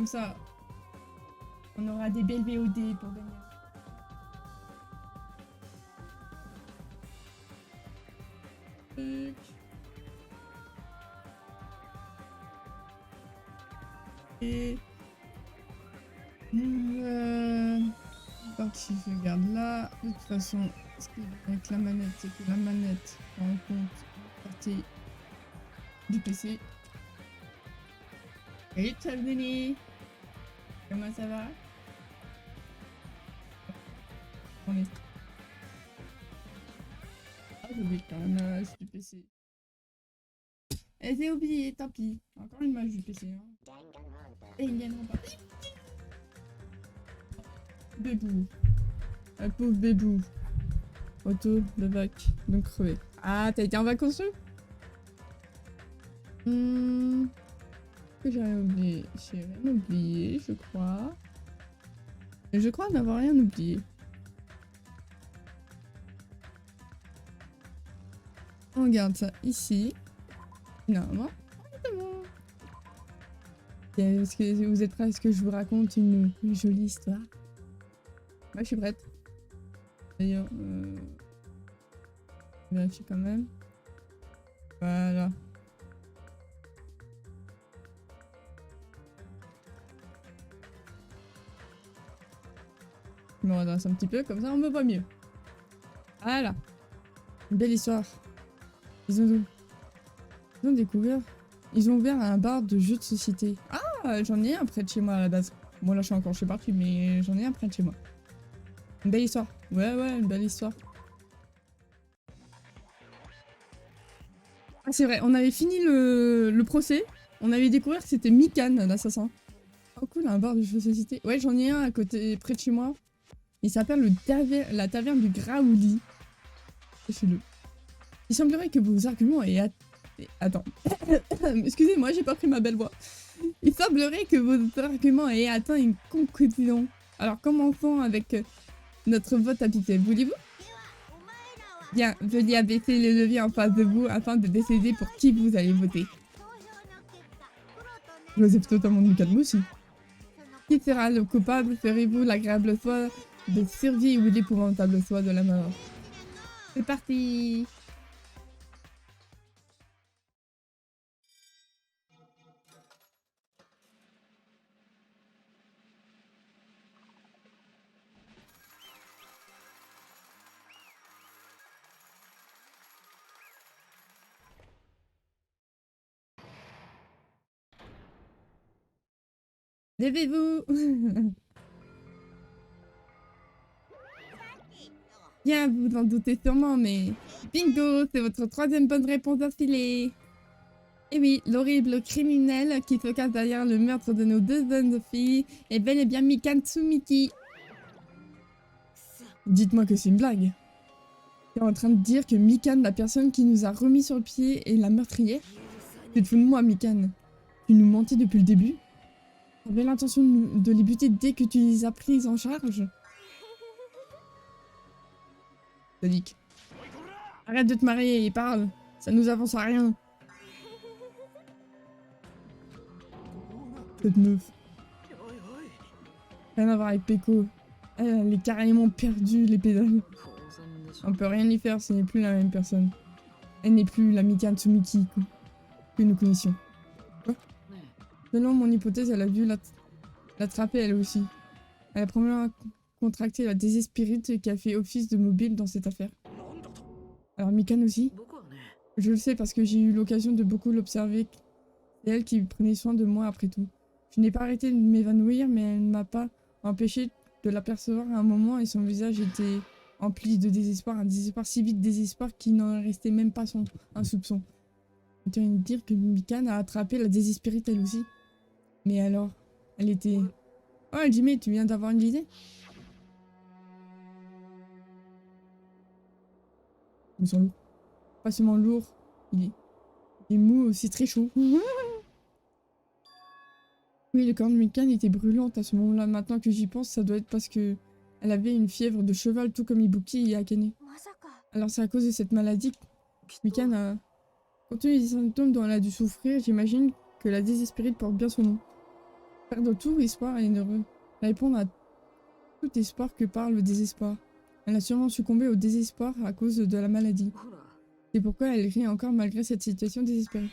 comme ça, on aura des belles VOD pour gagner. Et... si je regarde là, de toute façon, ce qui est bien avec la manette, c'est que la manette prend en compte la partie du PC. Salut Chaldenis, comment ça va? On est... Ah, j'ai oublié quand même l'image du PC. Et j'ai oublié, tant pis. Encore une image du PC. Hein. Et ils viendront pas. Bébou. Un pauvre bébou. Photo de vac. Donc crevé. Ah, t'as été en vacances? Que j'ai rien oublié. J'ai rien oublié, je crois. Et je crois n'avoir rien oublié. On regarde ça ici. Normalement. C'est bon. Est-ce que vous êtes prêts à ce que je vous raconte une jolie histoire? Moi, je suis prête. D'ailleurs, vérifie quand même. Voilà. Je me redresse un petit peu, comme ça on me voit mieux. Voilà. Une belle histoire. Ils ont découvert... Ils ont ouvert un bar de jeux de société. Ah, j'en ai un près de chez moi à la base. Bon là je suis encore chez parti, mais j'en ai un près de chez moi. Une belle histoire. Ouais, une belle histoire. Ah c'est vrai, on avait fini le procès. On avait découvert que c'était Mikan, l'assassin. Oh cool, un bar de jeux de société. Ouais, j'en ai un à côté, près de chez moi. Il s'appelle la taverne du Graouli. Faites-le. Il semblerait que vos arguments aient... Attends. Excusez-moi, j'ai pas pris ma belle voix. Il semblerait que vos arguments aient atteint une conclusion. Alors commençons avec notre vote habituel. Voulez-vous? Bien, veuillez abaisser le levier en face de vous afin de décider pour qui vous allez voter. Joseph totalement du calme aussi. Qui sera le coupable? Ferez-vous l'agréable choix de survie ou l'épouvantable choix de la mort? C'est parti! Levez-vous! Bien, vous en doutez sûrement, mais... Bingo! C'est votre troisième bonne réponse affilée! Et oui, l'horrible criminel qui se cache derrière le meurtre de nos deux jeunes filles est bel et bien Mikan Tsumiki. Dites-moi que c'est une blague. T'es en train de dire que Mikan, la personne qui nous a remis sur le pied, est la meurtrière? Tu te fous de moi, Mikan. Tu nous mentais depuis le début? T'avais l'intention de les buter dès que tu les as prises en charge? Sadique. Arrête de te marier et parle. Ça nous avance à rien. Cette meuf. Rien à voir avec Peko. Elle est carrément perdue, les pédales. On peut rien y faire, ce n'est plus la même personne. Elle n'est plus la Mikan Tsumiki que nous connaissions. Quoi? Selon mon hypothèse, elle a dû l'attraper elle aussi. Elle a probablement contracté la désespérite qui a fait office de mobile dans cette affaire. Alors Mikan aussi? Je le sais parce que j'ai eu l'occasion de beaucoup l'observer. C'est elle qui prenait soin de moi après tout. Je n'ai pas arrêté de m'évanouir, mais elle ne m'a pas empêché de l'apercevoir à un moment et son visage était empli de désespoir, un désespoir si vite désespoir qu'il n'en restait même pas un soupçon. Je tiens à dire que Mikan a attrapé la désespérite elle aussi. Mais alors, elle était... Oh Jimmy, tu viens d'avoir une idée? Il me sent lourd. Pas seulement lourd, il est mou aussi, très chaud. Oui, le corps de Mikan était brûlant à ce moment-là. Maintenant que j'y pense, ça doit être parce que elle avait une fièvre de cheval, tout comme Ibuki et Akane. Alors c'est à cause de cette maladie que Mikan a... Compte tenu des symptômes dont elle a dû souffrir, j'imagine que la désespérite porte bien son nom. Perdre tout espoir et ne répondre à tout espoir que parle le désespoir. Elle a sûrement succombé au désespoir à cause de la maladie. C'est pourquoi elle rit encore malgré cette situation désespérée.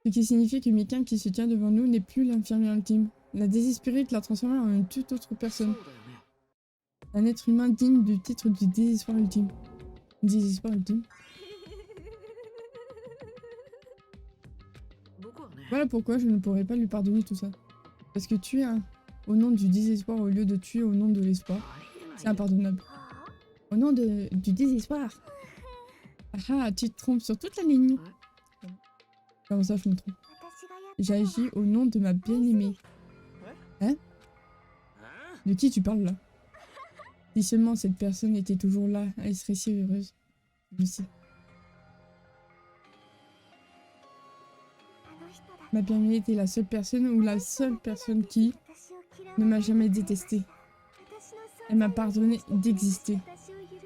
Ce qui signifie que Mikan qui se tient devant nous n'est plus l'infirmière ultime. La désespérée qui l'a transformée en une toute autre personne. Un être humain digne du titre du désespoir ultime. Désespoir ultime. Voilà pourquoi je ne pourrais pas lui pardonner tout ça. Parce que tuer au nom du désespoir au lieu de tuer au nom de l'espoir, c'est impardonnable. Au nom du désespoir. Ah, tu te trompes sur toute la ligne. Comment ça, je me trompe? J'ai agi au nom de ma bien-aimée. Hein? De qui tu parles là? Si seulement cette personne était toujours là, elle serait si heureuse. Je sais. Ma bien-aimée était la seule personne ou la seule personne qui ne m'a jamais détestée. Elle m'a pardonné d'exister.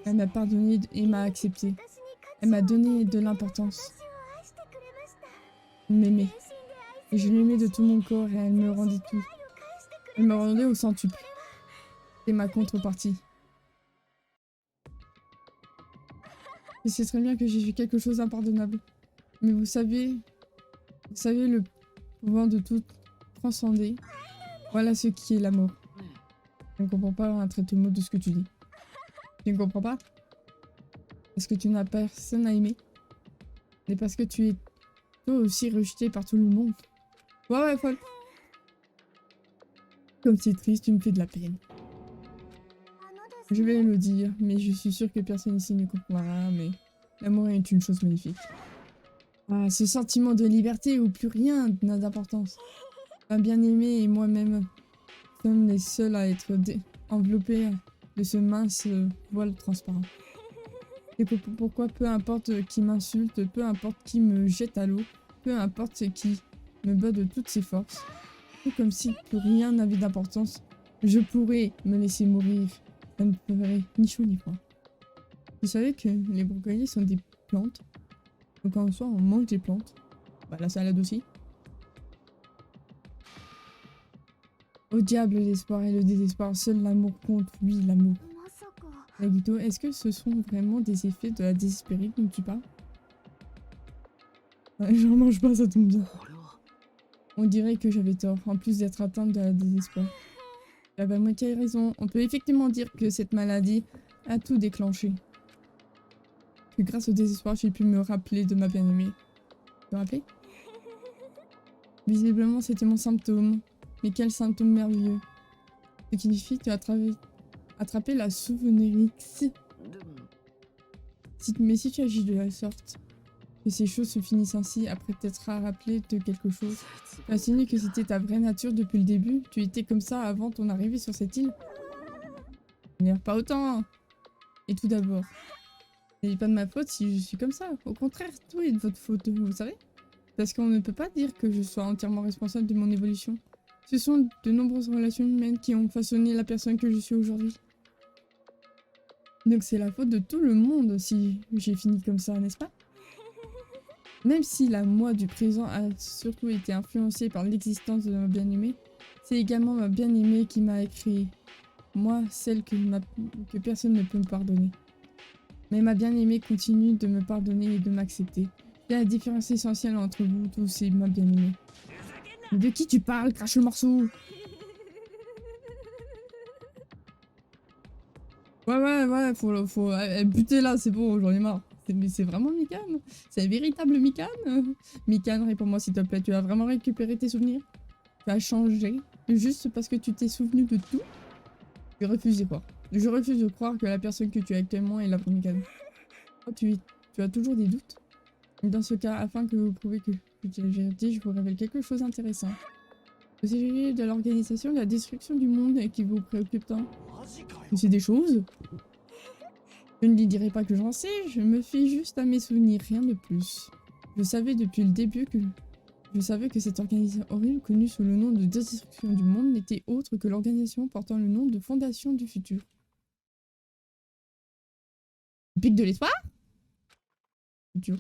Elle m'a pardonné et m'a accepté. Elle m'a donné de l'importance. Elle m'aimait. Et je l'aimais de tout mon corps et elle me rendait tout. Elle me rendait au centuple. C'est ma contrepartie. Je sais très bien que j'ai fait quelque chose d'impardonnable. Mais vous savez le pouvoir de tout transcender. Voilà ce qui est l'amour. Je ne comprends pas un trait de mot de ce que tu dis. Tu ne comprends pas? Parce que tu n'as personne à aimer. Et parce que tu es toi aussi rejeté par tout le monde. Ouais, folle. Comme c'est triste, tu me fais de la peine. Je vais le dire, mais je suis sûre que personne ici ne comprendra, mais l'amour est une chose magnifique. Ah, ce sentiment de liberté où plus rien n'a d'importance. Ma bien-aimée et moi-même sommes les seuls à être enveloppés de ce mince voile transparent. Et pourquoi peu importe qui m'insulte, peu importe qui me jette à l'eau, peu importe qui me bat de toutes ses forces, tout comme si plus rien n'avait d'importance, je pourrais me laisser mourir. Ça ne ferait ni chaud ni froid. Vous savez que les brocoliers sont des plantes. Donc en soi, on mange des plantes. Bah la salade aussi. Au diable l'espoir et le désespoir, seul l'amour compte, oui l'amour. Nagito, est-ce que ce sont vraiment des effets de la désespérée dont tu parles? J'en mange pas, ça tombe bien. On dirait que j'avais tort, en plus d'être atteinte de la désespoir. J'avais à moitié raison, on peut effectivement dire que cette maladie a tout déclenché. Que grâce au désespoir, j'ai pu me rappeler de ma bien-aimée. Te rappeler? Visiblement, c'était mon symptôme. Mais quel symptôme merveilleux. Ce qui signifie que tu as attrapé la souvenirix. Mais si tu agis de la sorte, que ces choses se finissent ainsi après t'être rappelé de quelque chose, tu insinues que c'était ta vraie nature depuis le début, tu étais comme ça avant ton arrivée sur cette île. Pas autant. Et tout d'abord, ce n'est pas de ma faute si je suis comme ça. Au contraire, tout est de votre faute, vous savez. Parce qu'on ne peut pas dire que je sois entièrement responsable de mon évolution. Ce sont de nombreuses relations humaines qui ont façonné la personne que je suis aujourd'hui. Donc c'est la faute de tout le monde si j'ai fini comme ça, n'est-ce pas? Même si la moi du présent a surtout été influencée par l'existence de ma bien-aimée, c'est également ma bien-aimée qui m'a créée. Moi, celle que personne ne peut me pardonner. Mais ma bien-aimée continue de me pardonner et de m'accepter. Il y a la différence essentielle entre vous tous et ma bien-aimée. De qui tu parles? Crache le morceau! Ouais, faut buter là, c'est bon, j'en ai marre. Mais c'est vraiment Mikan? C'est un véritable Mikan? Mikan, réponds-moi s'il te plaît, tu as vraiment récupéré tes souvenirs? Tu as changé? Juste parce que tu t'es souvenu de tout? Je refuse d'y croire. Je refuse de croire que la personne que tu es actuellement est la vraie Mikan. Oh, tu as toujours des doutes? Dans ce cas, afin que vous prouvez que tu as vérité, je vous révèle quelque chose d'intéressant. Au sujet de l'organisation de la destruction du monde qui vous préoccupe tant. C'est des choses? Je ne lui dirai pas que j'en sais, je me fie juste à mes souvenirs, rien de plus. Je savais depuis le début que cette organisation horrible connue sous le nom de destruction du monde n'était autre que l'organisation portant le nom de Fondation du Futur. Pic de l'espoir? Futur.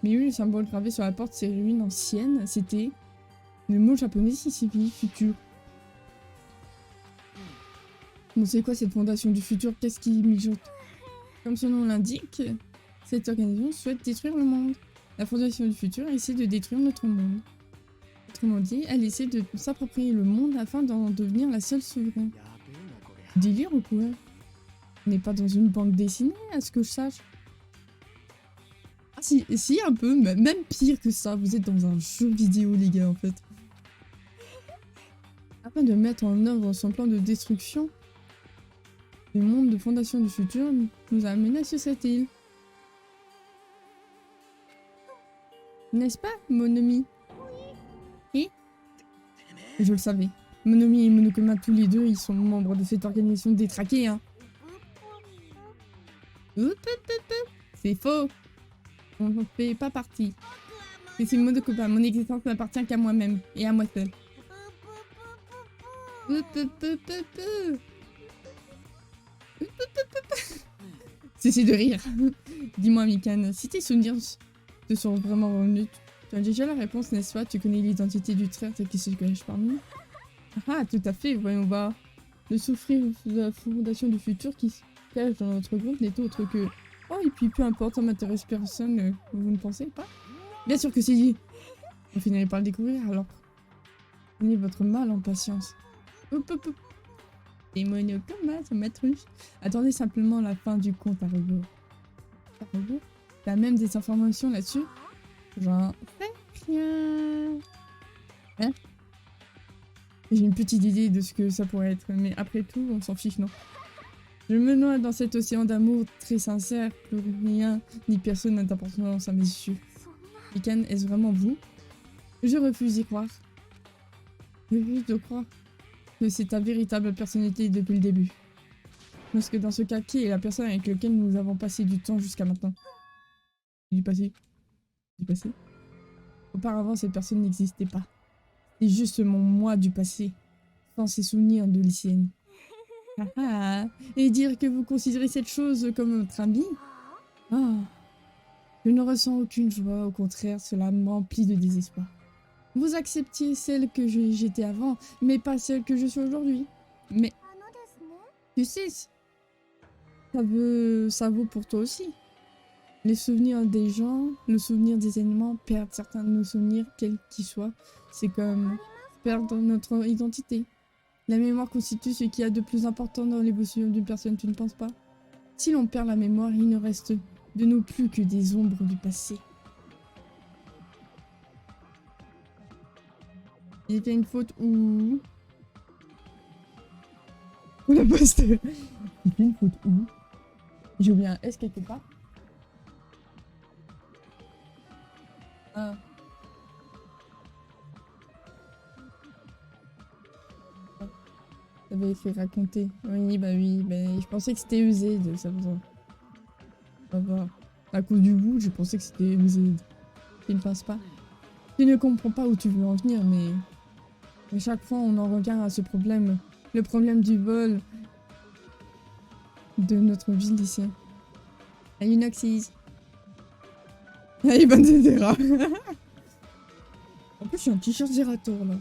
Mais oui, le symbole gravé sur la porte de ces ruines anciennes, c'était le mot japonais qui signifie futur. Bon, c'est quoi cette fondation du futur? Qu'est-ce qui mijote? Comme son nom l'indique, cette organisation souhaite détruire le monde. La fondation du futur essaie de détruire notre monde. Autrement dit, elle essaie de s'approprier le monde afin d'en devenir la seule souveraine. Délire ou quoi? On n'est pas dans une bande dessinée, à ce que je sache. Ah si, un peu, même pire que ça, vous êtes dans un jeu vidéo les gars en fait. Afin de mettre en œuvre son plan de destruction, le monde de fondation du futur nous a amenés sur cette île. N'est-ce pas, Monomi? Oui. Je le savais. Monomi et Monokuma, tous les deux, ils sont membres de cette organisation détraquée, hein. C'est faux. On ne fait pas partie. C'est Monokuma, mon existence n'appartient qu'à moi-même et à moi seul. Cessez de rire. Dis-moi, Mikan, si tes souvenirs te sont vraiment revenus, tu as déjà la réponse, n'est-ce pas? Tu connais l'identité du traître qui se cache parmi nous? Ah, tout à fait, voyons voir. Le souffrir de la fondation du futur qui se cache dans notre groupe n'est autre que... Oh, et puis peu importe, ça m'intéresse personne, vous ne pensez pas? Bien sûr que c'est dit. Vous finirez par le découvrir, alors prenez votre mal en patience. Et Monokuma, son maîtruse. Attendez simplement la fin du compte à rebours. T'as même des informations là-dessus? J'en sais rien. Hein? J'ai une petite idée de ce que ça pourrait être, mais après tout, on s'en fiche, non? Je me noie dans cet océan d'amour très sincère, plus rien ni personne n'a d'importance à mes yeux. Mikan, est-ce vraiment vous? Je refuse d'y croire. Je refuse de croire que c'est ta véritable personnalité depuis le début. Parce que dans ce cas, qui est la personne avec laquelle nous avons passé du temps jusqu'à maintenant? Du passé. Auparavant, cette personne n'existait pas. C'est juste mon moi du passé, sans ses souvenirs de lycéenne. Et dire que vous considérez cette chose comme notre ami? Ah, je ne ressens aucune joie, au contraire, cela m'emplit de désespoir. Vous acceptiez celle que j'étais avant, mais pas celle que je suis aujourd'hui. Mais, tu sais, ça vaut pour toi aussi. Les souvenirs des gens, le souvenir des éléments, perdre certains de nos souvenirs, quels qu'ils soient, c'est comme perdre notre identité. La mémoire constitue ce qu'il y a de plus important dans l'évolution d'une personne, tu ne penses pas? Si l'on perd la mémoire, il ne reste de nous plus que des ombres du passé. Il était une faute où... Où la poste? Il était une faute où? J'ai oublié un S quelque part. Ah. Ça avait écrit raconter. Oui, bah oui, mais je pensais que c'était usé de ça. On va voir. À cause du goût, je pensais que c'était usé. Tu ne penses pas? Tu ne comprends pas où tu veux en venir, mais... À chaque fois, on en revient à ce problème. Le problème du vol de notre ville ici. Inoxis. Ivan Zera. En plus, je suis un t-shirt Zerator, là.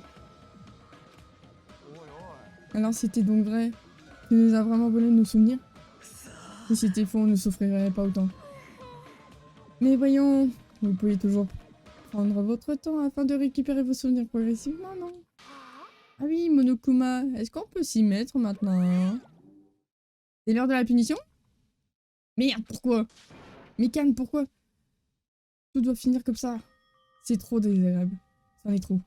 Alors, c'était donc vrai. Tu nous as vraiment volé nos souvenirs? Si c'était faux, on ne souffrirait pas autant. Mais voyons, vous pouvez toujours prendre votre temps afin de récupérer vos souvenirs progressivement, non? Ah oui, Monokuma, est-ce qu'on peut s'y mettre maintenant? C'est l'heure de la punition? Merde, pourquoi? Mikan, pourquoi? Tout doit finir comme ça. C'est trop désagréable. C'en est trop.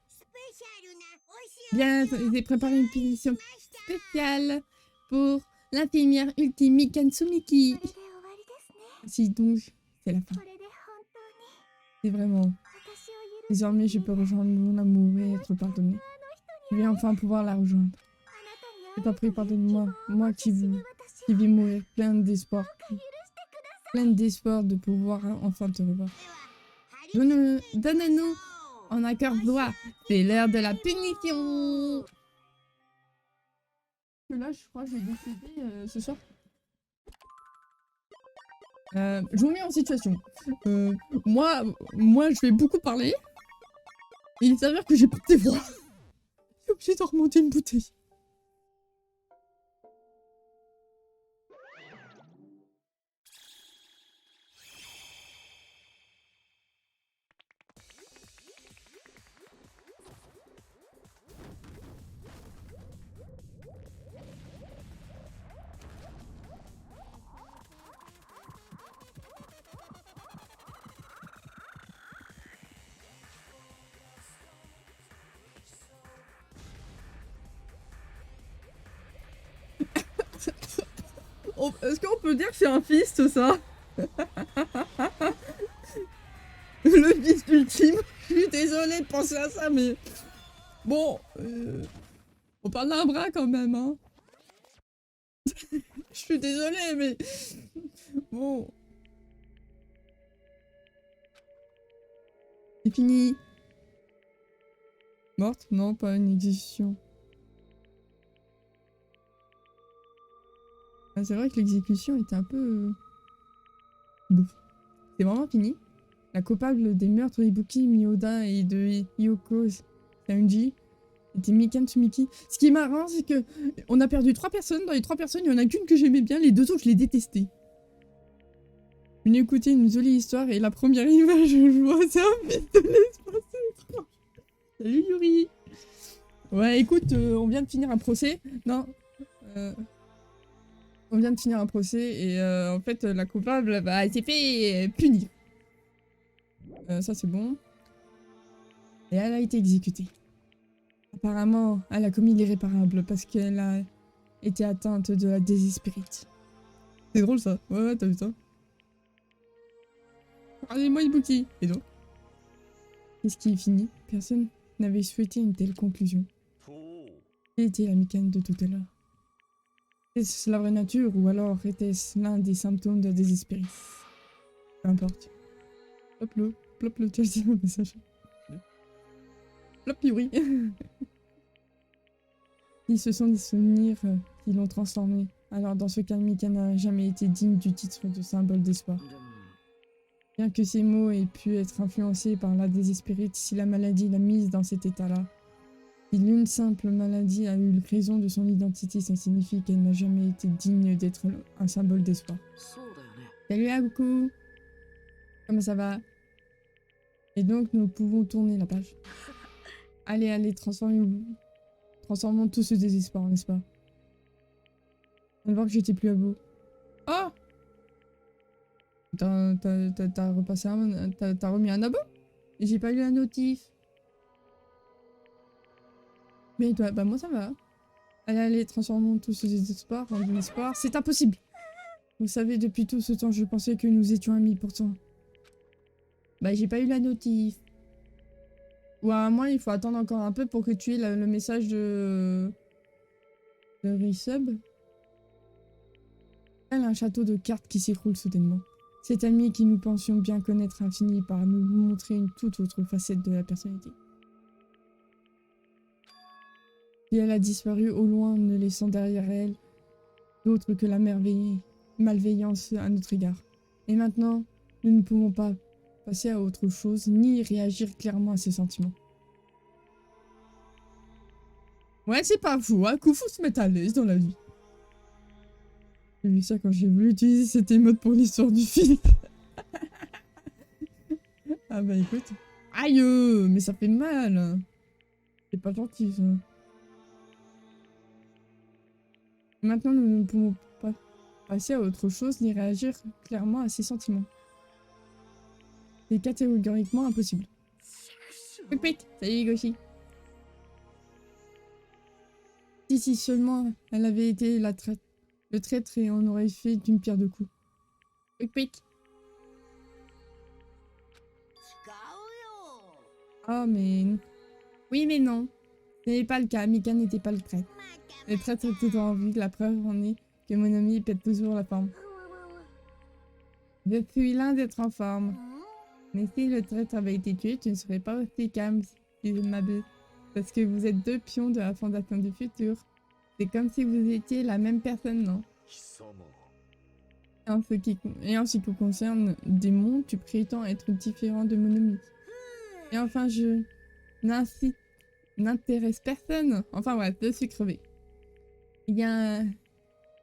Bien, j'ai préparé une punition spéciale pour l'infirmière ultime Mikan Tsumiki. Si donc, c'est la fin. C'est vraiment... Désormais, je peux rejoindre mon amour et être pardonné. Je vais enfin pouvoir la rejoindre. Je t'en prie, pardonne-moi. Moi qui vais mourir plein d'espoir. Plein d'espoir de pouvoir enfin te revoir. Donne-nous en accord-loi. C'est l'heure de la punition. Là, je crois que je vais décider ce soir. Je vous mets en situation. Moi, je vais beaucoup parler. Et il s'avère que j'ai pas de voix. Je suis obligée de remonter une bouteille. Est-ce qu'on peut dire que c'est un fist, ça? Le fist ultime. Je suis désolée de penser à ça, mais... Bon, on parle d'un bras quand même, hein. Je suis désolée, mais... Bon... C'est fini. Morte? Non, pas une exécution. Ah, c'est vrai que l'exécution était un peu... Bouf. C'est vraiment fini. La coupable des meurtres d'Ibuki, Miyoda et de Yoko Saunji était Mikan Tsumiki. Ce qui est marrant, c'est que on a perdu 3 personnes. Dans les 3 personnes, il y en a qu'une que j'aimais bien. Les 2 autres, je les détestais. Venez écouter une jolie histoire et la première image, je vois, c'est un fils de l'espace. C'est étrange. Salut Yuri. Ouais, écoute, on vient de finir un procès. Non. On vient de finir un procès et en fait, la coupable, bah, elle s'est fait punir. Ça, c'est bon. Et elle a été exécutée. Apparemment, elle a commis l'irréparable parce qu'elle a été atteinte de la désespérite. C'est drôle, ça. Ouais, t'as vu ça? Regardez-moi Ibuki. Et donc? Qu'est-ce qui est fini? Personne n'avait souhaité une telle conclusion. Quelle était la Mikan de tout à l'heure? Était-ce la vraie nature ou alors était-ce l'un des symptômes de la désespérite? Peu importe. Plop le, tu as dit un message. Plop Yuri. Ils se sont des souvenirs qui l'ont transformé. Alors dans ce cas, Mika n'a jamais été digne du titre de symbole d'espoir. Bien que ces mots aient pu être influencés par la désespérite, si la maladie l'a mise dans cet état-là, si l'une simple maladie a eu raison de son identité, ça signifie qu'elle n'a jamais été digne d'être un symbole d'espoir. Salut Haruko. Comment ça va? Et donc nous pouvons tourner la page. Allez, transformons tout ce désespoir, n'est-ce pas? On va voir que j'étais plus à bout. Oh! T'as repassé t'as remis un abo? J'ai pas eu la notif. Mais toi, bah moi ça va. Allez, transformons tout ce désespoir en bon espoir. C'est impossible! Vous savez, depuis tout ce temps, je pensais que nous étions amis, pourtant. Bah j'ai pas eu la notif. Ou à moins, il faut attendre encore un peu pour que tu aies le message de Resub. Elle a un château de cartes qui s'écroule soudainement. Cet ami qui nous pensions bien connaître a fini par nous montrer une toute autre facette de la personnalité. Et elle a disparu au loin, ne laissant derrière elle d'autre que la malveillance à notre égard. Et maintenant, nous ne pouvons pas passer à autre chose, ni réagir clairement à ses sentiments. Ouais, c'est pas fou, hein, qu'il faut se mettre à l'aise dans la vie. J'ai vu ça quand j'ai voulu utiliser cet émote pour l'histoire du film. Ah bah écoute. Aïe, mais ça fait mal. C'est pas gentil ça. Maintenant, nous ne pouvons pas passer à autre chose ni réagir clairement à ses sentiments. C'est catégoriquement impossible. Quick, salut Goshi. Si seulement elle avait été le traître et on aurait fait d'une pierre deux coups. Quick. Oh mais... Oui mais non. Ce n'est pas le cas, Mika n'était pas le traître. Le traître est toujours en vie, la preuve en est que mon ami pète toujours la forme. Je suis loin d'être en forme. Mais si le traître avait été tué, tu ne serais pas aussi calme si je m'abuse. Parce que vous êtes 2 pions de la fondation du futur. C'est comme si vous étiez la même personne, non? Et en ce qui concerne Démon, tu prétends être différent de Monomi. Et enfin, je n'intéresse personne. Enfin bref, je suis crevée. Il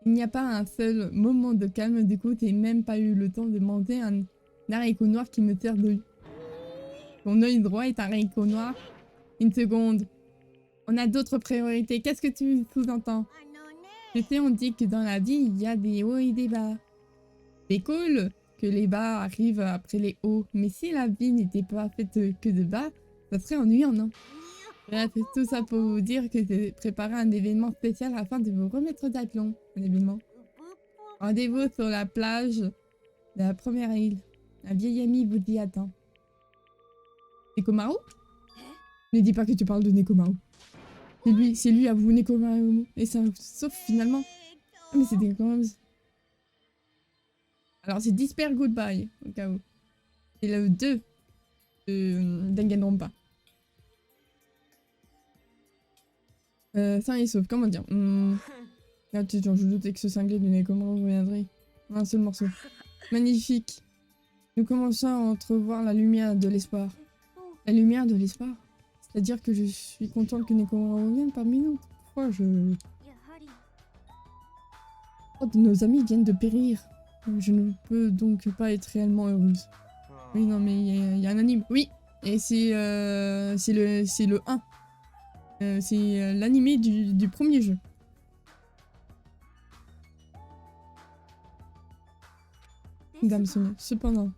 n'y a pas un seul moment de calme d'écoute et même pas eu le temps de demander un haricot noir qui me sert d'œil. Ton œil droit est un haricot noir. Une seconde. On a d'autres priorités. Qu'est-ce que tu sous-entends? Je sais, on dit que dans la vie, il y a des hauts et des bas. C'est cool que les bas arrivent après les hauts. Mais si la vie n'était pas faite que de bas, ça serait ennuyant, non? Bref, tout ça pour vous dire que j'ai préparé un événement spécial afin de vous remettre d'aplomb. Un événement. Rendez-vous sur la plage de la première île. Un vieil ami vous y attend. Nekomaru? Ne dis pas que tu parles de Nekomaru. C'est lui à vous, Nekomaru. Et ça, sauf finalement. Ah, mais c'était quand même... Alors c'est Disper Goodbye, au cas où. C'est le 2 de Danganronpa. Sain et sauf, comment dire Ah, je doutais que ce cinglé de Nekomaru reviendrait. Un seul morceau. Magnifique. Nous commençons à entrevoir la lumière de l'espoir. La lumière de l'espoir? C'est-à-dire que je suis contente que Nekomaru revienne parmi nous. Pourquoi je... Oh, nos amis viennent de périr. Je ne peux donc pas être réellement heureuse. Oui, non, mais il y a un anime. Oui, et c'est le 1. C'est l'animé du premier jeu. Dame Sonia. Cependant,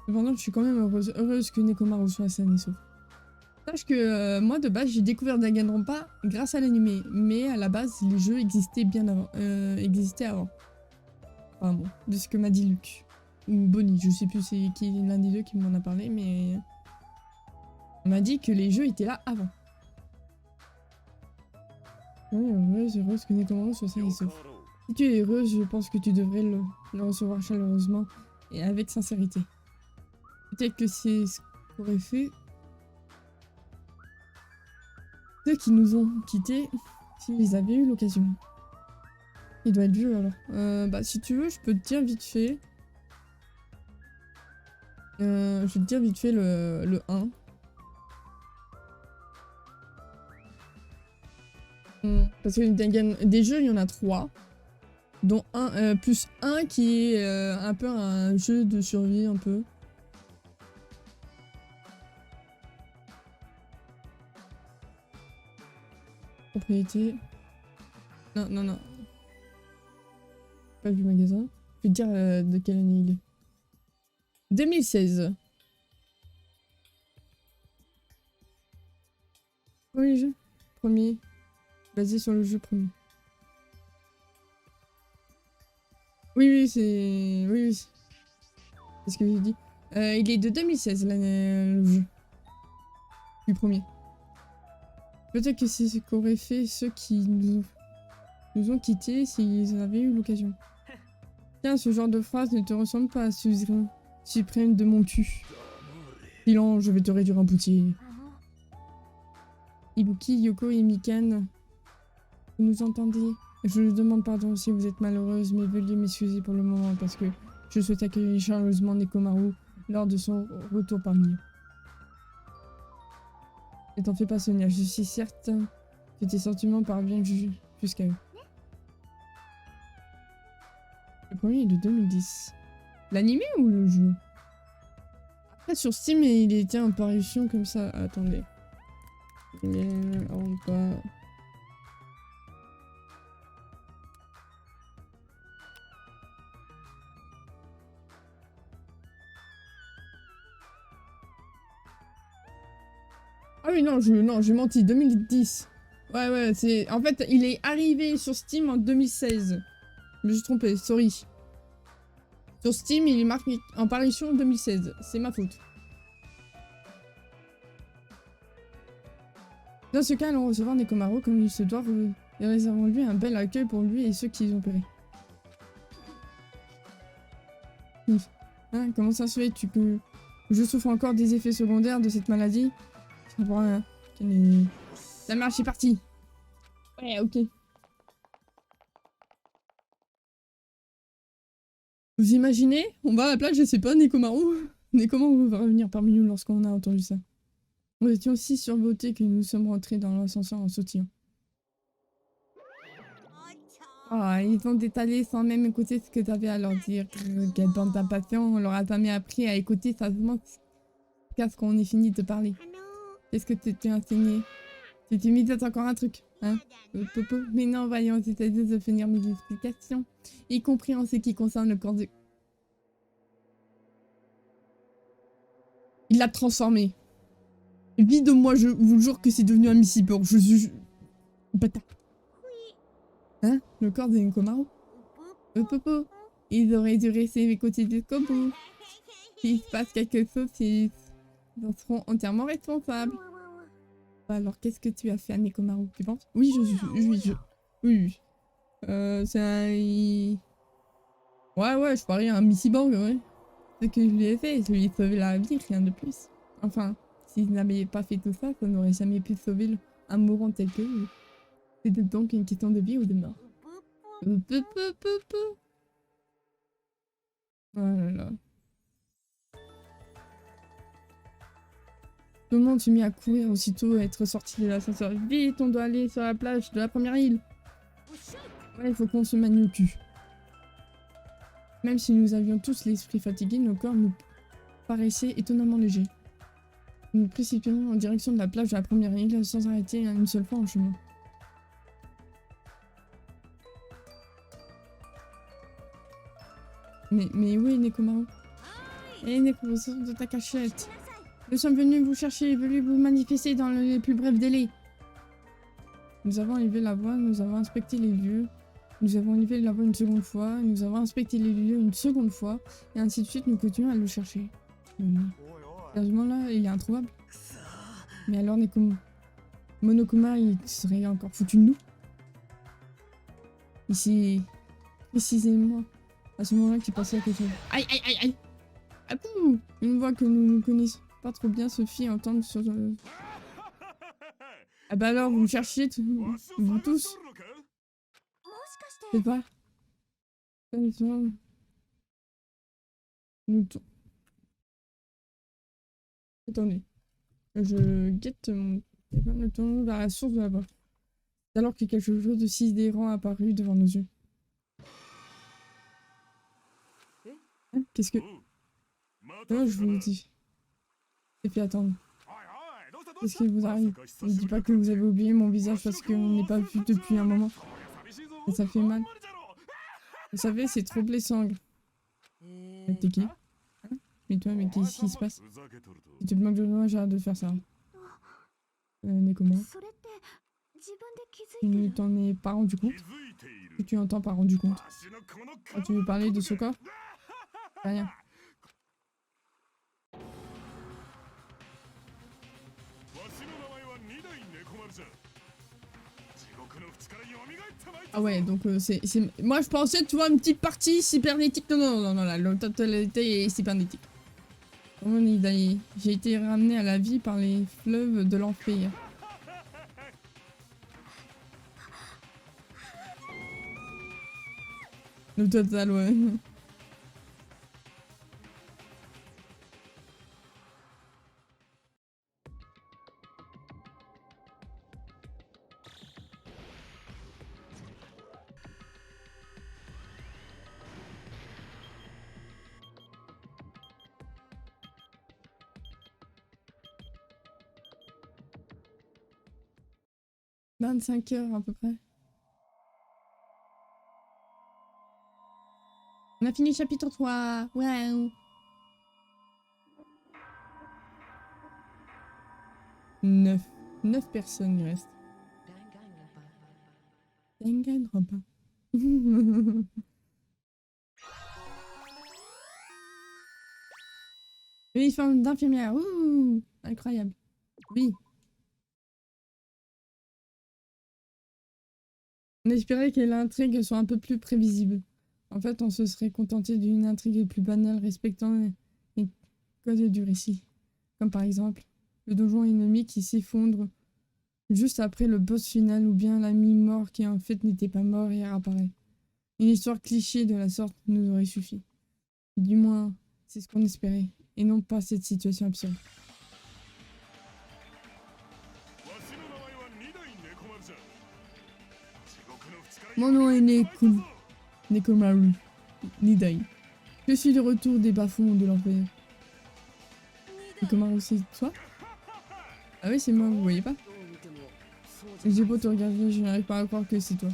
je suis quand même heureuse que Nekomaru soit sain et sauf. Sache que moi, de base, j'ai découvert Danganronpa grâce à l'animé. Mais à la base, les jeux existaient bien avant. Existaient avant. Enfin bon, de ce que m'a dit Luc. Ou Bonnie, je sais plus c'est qui l'un des deux qui m'en a parlé, mais... On m'a dit que les jeux étaient là avant. Oui, heureuse que Nekomaru soit sain et sauf. Si tu es heureuse, je pense que tu devrais le recevoir chaleureusement et avec sincérité. Peut-être que c'est ce qu'auraient fait ceux qui nous ont quittés s'ils avaient eu l'occasion. Il doit être vieux alors. Bah si tu veux, je peux te dire vite fait. Je vais te dire vite fait le 1. Parce que des jeux, il y en a 3. Dont un, plus un qui est un peu un jeu de survie, un peu. Propriété. Non, non, non. Pas du magasin. Je vais te dire de quelle année il est. 2016. Premier jeu. Premier. Basé sur le jeu premier. Oui, oui, c'est... Oui, oui. C'est ce que j'ai dit. Il est de 2016, le jeu. Du premier. Peut-être que c'est ce qu'auraient fait ceux qui nous ont quittés s'ils avaient eu l'occasion. Tiens, ce genre de phrase ne te ressemble pas à suzerain suprême de mon cul. Silence, je vais te réduire en poutier. Ibuki, Yoko et Mikan, vous nous entendez? Je vous demande pardon si vous êtes malheureuse, mais veuillez m'excuser pour le moment parce que je souhaite accueillir chaleureusement Nekomaru lors de son retour parmi eux. Ne t'en fais pas, Sonia, je suis certain que tes sentiments parviennent jusqu'à eux. Le premier est de 2010. L'animé ou le jeu? Après, sur Steam, il était en parution comme ça. Attendez. Pas... Ah oui, non, j'ai menti, 2010. Ouais, ouais, c'est... En fait, il est arrivé sur Steam en 2016. Je me suis trompée, sorry. Sur Steam, il est marqué en parution en 2016. C'est ma faute. Dans ce cas, allons recevoir Nekomaru comme il se doit et réservons-lui un bel accueil pour lui et ceux qui ont péri. Hein, comment ça se fait que je souffre encore des effets secondaires de cette maladie? Je comprends rien. La marche est partie. Ouais, ok. Vous imaginez? On va à la plage, je sais pas, Nekomaru. Nekomaru va revenir parmi nous lorsqu'on a entendu ça. Nous étions si survoltés que nous sommes rentrés dans l'ascenseur en sautillant. Ah, ils ont détalé sans même écouter ce que tu avais à leur dire. Quelle bande d'impatients, on leur a jamais appris à écouter sagement jusqu'à ce qu'on ait fini de parler. Qu'est-ce que tu t'es enseigné? Tu t'es mis encore un truc, hein? Popo. Mais non, voyons, c'était de finir mes explications, y compris en ce qui concerne le corps de... Il l'a transformé. Vide de moi, je vous jure que c'est devenu un Missy-Cyborg. Je suis... Bâtard. Hein? Le corps de Nekomaru? Popo. Ils auraient dû rester mes côtés jusqu'au bout. S'il se passe quelque chose, ils en seront entièrement responsables. Alors, qu'est-ce que tu as fait à Nekomaru, tu penses? Oui, oui. C'est un... Ouais, je parie un Missy-Cyborg, ouais. Ce que je lui ai fait, je lui ai sauvé la vie, rien de plus. Enfin, s'il n'avait pas fait tout ça, ça n'aurait jamais pu sauver un mourant tel que lui. C'était donc une question de vie ou de mort. Oh là là. Tout le monde s'est mis à courir aussitôt à être sorti de l'ascenseur. Vite, on doit aller sur la plage de la première île. Ouais, il faut qu'on se manie au cul. Même si nous avions tous l'esprit fatigué, nos corps nous paraissaient étonnamment légers. Nous nous précipions en direction de la plage de la première île sans arrêter une seule fois en chemin. Mais où est Nekomaru? Eh Nekomaru, sors de ta cachette. Nous sommes venus vous chercher, venus vous manifester dans les plus brefs délais. Nous avons élevé la voix, nous avons inspecté les lieux. Nous avons élevé la voix une seconde fois, nous avons inspecté les lieux une seconde fois, et ainsi de suite, nous continuons à le chercher. Sérieusement là, il est introuvable. Mais alors Monokuma, il serait encore foutu de nous. Et c'est précisément à ce moment-là qu'il passait à quelque chose. Aïe. Ah pouh! Une voix que nous ne connaissons pas trop bien se fit entendre sur... Ah bah alors, vous me cherchiez, vous tous? C'est pas... Attendez. Je guette mon téléphone, le tournons vers la source de la voix. C'est alors que quelque chose de sidérant apparut devant nos yeux. Hein? Qu'est-ce que... Oh, je vous le dis. J'ai fait attendre. Qu'est-ce qui vous arrive? Ne dis pas que vous avez oublié mon visage parce qu'on n'est pas vu depuis un moment. Et ça fait mal. Vous savez, c'est trop blessant. T'es qui? Hein? Mais toi, mais qu'est-ce qui se passe? Si tu te moques de moi, j'arrête de faire ça. Nekomaru. Tu ne t'en es pas rendu compte? Que tu entends pas rendu compte? Quand tu veux parler de ce corps? Rien. Ah ouais, donc c'est... Moi je pensais, tu vois, une petite partie cybernétique. Non, la totalité est cybernétique. J'ai été ramené à la vie par les fleuves de l'enfer. Le total, ouais. « 25 heures à peu près. On a fini le chapitre 3. Waouh. 9 personnes il reste. Danganronpa. Uniforme d'infirmière. Ouh, incroyable. Oui. On espérait que l'intrigue soit un peu plus prévisible. En fait, on se serait contenté d'une intrigue plus banale respectant les codes du récit. Comme par exemple, le donjon ennemi qui s'effondre juste après le boss final ou bien l'ami mort qui en fait n'était pas mort et réapparaît. Une histoire cliché de la sorte nous aurait suffi. Du moins, c'est ce qu'on espérait. Et non pas cette situation absurde. Mon nom est Nekomaru Nidai. Je suis de retour des bas-fonds de l'enfer. Nekomaru, c'est toi? Ah oui, c'est moi, vous voyez pas? J'ai beau te regarder, je n'arrive pas à croire que c'est toi.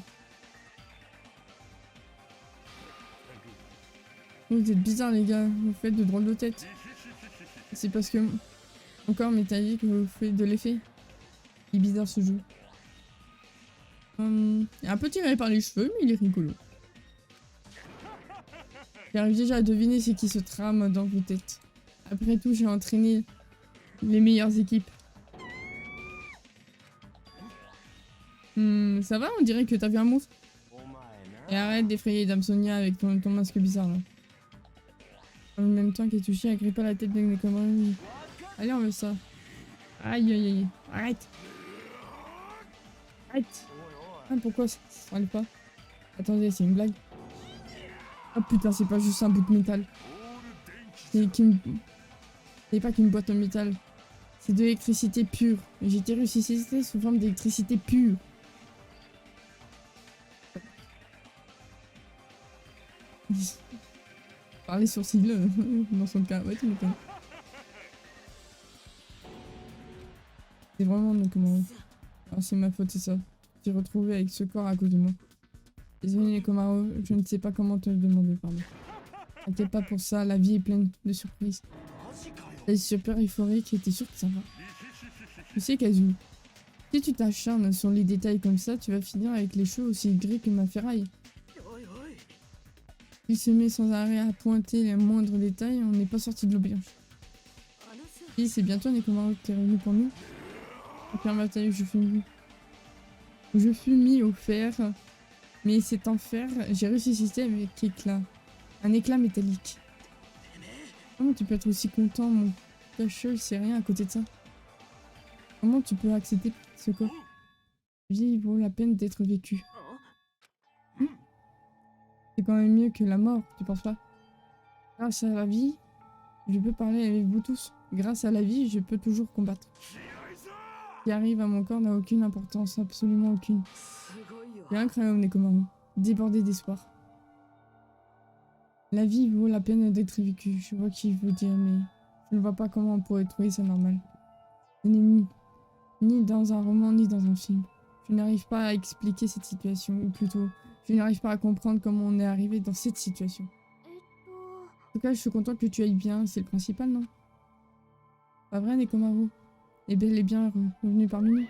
Vous êtes bizarres les gars, vous faites de drôles de têtes. C'est parce que mon corps métallique vous fait de l'effet. Il est bizarre ce jeu. Il est un peu tiré par les cheveux, mais il est rigolo. J'arrive déjà à deviner ce qui se trame dans vos têtes. Après tout, j'ai entraîné les meilleures équipes. Ça va, on dirait que t'as vu un monstre. Et arrête d'effrayer Dame Sonia avec ton masque bizarre là. En même temps qu'Etsushi agrippa la tête de Nekomaru. Allez, on veut ça. Aïe aïe aïe. Arrête. Arrête. Ah, pourquoi ça allait pas? Attendez, c'est une blague. Oh putain, c'est pas juste un bout de métal. C'est pas qu'une boîte en métal. C'est de l'électricité pure. J'ai été ressuscité sous forme d'électricité pure. Parler sourcils dans son cas. Ouais, tu m'étonnes. C'est vraiment donc comment. Alors c'est ma faute, c'est ça. J'ai retrouvé avec ce corps à cause de moi. Désolé Nekomaru, je ne sais pas comment te le demander, pardon. T'inquiète pas pour ça, la vie est pleine de surprises. T'es super euphorique et t'es sûr que ça va. Tu sais Kazu, si tu t'acharnes sur les détails comme ça, tu vas finir avec les cheveux aussi gris que ma ferraille. Il se met sans arrêt à pointer les moindres détails, on n'est pas sorti de l'auberge. Si, c'est bien toi Nekomaru qui est revenu pour nous. Après un bataille, je fus mis au fer, mais cet enfer, j'ai ressuscité avec éclat. Un éclat métallique. Comment tu peux être aussi content, mon cacheux, c'est rien à côté de ça. Comment tu peux accepter ce corps? La vie vaut la peine d'être vécue. C'est quand même mieux que la mort, tu penses pas? Grâce à la vie, je peux parler avec vous tous. Grâce à la vie, je peux toujours combattre. Ce qui arrive à mon corps n'a aucune importance, absolument aucune. C'est incroyable, Nekomaru. Débordé d'espoir. La vie vaut la peine d'être vécue. Je vois qui veut dire, mais je ne vois pas comment on pourrait trouver ça normal. Ce n'est ni dans un roman, ni dans un film. Je n'arrive pas à expliquer cette situation, ou plutôt, je n'arrive pas à comprendre comment on est arrivé dans cette situation. En tout cas, je suis contente que tu ailles bien, c'est le principal, non? Pas vrai, Nekomaru? Et bel et bien revenu parmi nous.